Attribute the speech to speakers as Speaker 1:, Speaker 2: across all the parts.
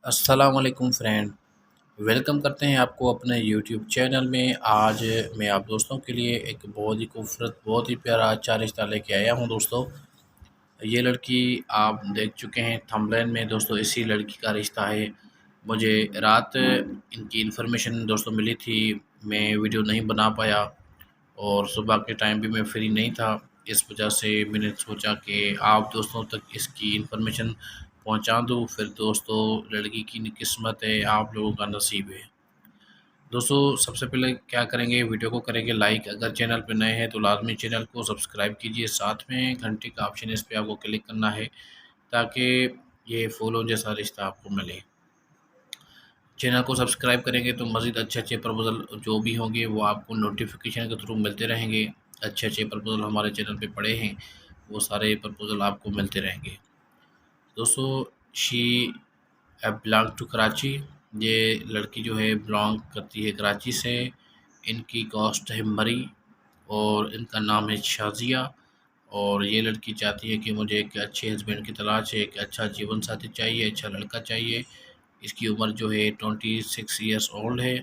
Speaker 1: अस्सलाम वालेकुम friend. Welcome करते हैं आपको अपने यूट्यूब चैनल में। आज मैं आप दोस्तों के लिए एक बहुत ही खूबसूरत, बहुत ही प्यारा अच्छा रिश्ता लेके आया हूं दोस्तों। ये लड़की आप देख चुके हैं थंबनेल में दोस्तों, इसी लड़की का रिश्ता है। मुझे रात इनकी इन्फॉर्मेशन दोस्तों मिली थी, मैं वीडियो नहीं बना पाया और सुबह के टाइम भी मैं फ्री नहीं था। इस वजह से मैंने सोचा कि आप दोस्तों तक इसकी इन्फॉर्मेशन पहुंचा दूं। फिर दोस्तों, लड़की की किस्मत है, आप लोगों का नसीब है। दोस्तों, सबसे पहले क्या करेंगे, वीडियो को करेंगे लाइक। अगर चैनल पे नए हैं तो लाजमी चैनल को सब्सक्राइब कीजिए, साथ में घंटी का ऑप्शन है, इस पर आपको क्लिक करना है ताकि ये फॉलो जैसा रिश्ता आपको मिले। चैनल को सब्सक्राइब करेंगे तो मज़ीद अच्छे अच्छे प्रपोज़ल जो भी होंगे वो आपको नोटिफिकेशन के थ्रू मिलते रहेंगे। अच्छे अच्छे प्रपोज़ल हमारे चैनल पे पड़े हैं, वो सारे प्रपोज़ल आपको मिलते रहेंगे। दोस्तों, शी बिलोंग टू कराची। ये लड़की जो है बिलोंग करती है कराची से। इनकी कास्ट है मरी और इनका नाम है शाजिया। और ये लड़की चाहती है कि मुझे एक अच्छे हस्बैंड की तलाश है, एक अच्छा जीवन साथी चाहिए, अच्छा लड़का चाहिए। इसकी उम्र जो है 26 ईयर्स ओल्ड है।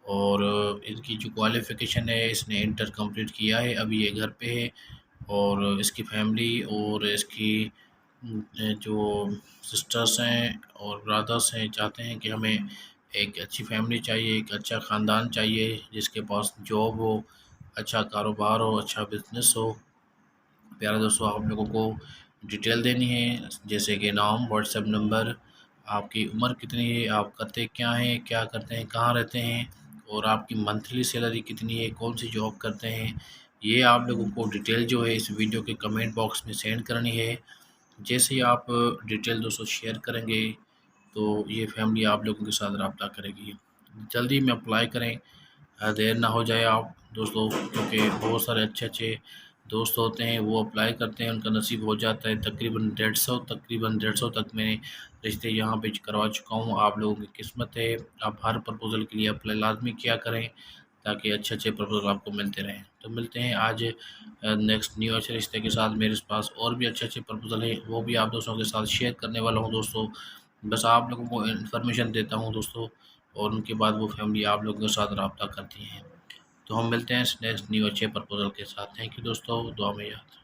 Speaker 1: और इनकी जो क्वालिफ़िकेशन है, इसने इंटर कंप्लीट किया है, अभी ये घर पे है। और इसकी फैमिली और इसकी जो सिस्टर्स हैं और ब्रदर्स हैं, चाहते हैं कि हमें एक अच्छी फैमिली चाहिए, एक अच्छा ख़ानदान चाहिए जिसके पास जॉब हो, अच्छा कारोबार हो, अच्छा बिज़नेस हो। प्यारे दोस्तों, आप लोगों को डिटेल देनी है, जैसे कि नाम, व्हाट्सएप नंबर, आपकी उम्र कितनी है, आप करते क्या हैं, क्या करते हैं, कहाँ रहते हैं, और आपकी मंथली सैलरी कितनी है, कौन सी जॉब करते हैं। ये आप लोगों को डिटेल जो है इस वीडियो के कमेंट बॉक्स में सेंड करनी है। जैसे ही आप डिटेल दोस्तों शेयर करेंगे तो ये फैमिली आप लोगों के साथ रब्ता करेगी। जल्दी में अप्लाई करें, देर ना हो जाए आप दोस्तों, क्योंकि बहुत सारे अच्छे अच्छे दोस्त होते हैं, वो अप्लाई करते हैं, उनका नसीब हो जाता है। तकरीबन 150 तक मैंने रिश्ते यहाँ पे करवा चुका हूँ। आप लोगों की किस्मत है, आप हर प्रपोज़ल के लिए अप्लाई लाजमी किया करें ताकि अच्छे अच्छे प्रपोज़ल आपको मिलते रहें। तो मिलते हैं आज नेक्स्ट न्यू अच्छे रिश्ते के साथ। मेरे पास और भी अच्छे अच्छे प्रपोज़ल हैं, वो भी आप दोस्तों के साथ शेयर करने वाला हूँ दोस्तों। बस आप लोगों को इन्फॉर्मेशन देता हूँ दोस्तों, और उनके बाद वो फैमिली आप लोगों के साथ रब्ता करती हैं। तो हम मिलते हैं नेक्स्ट न्यू अच्छे प्रपोज़ल के साथ। थैंक यू दोस्तों, दुआ में याद।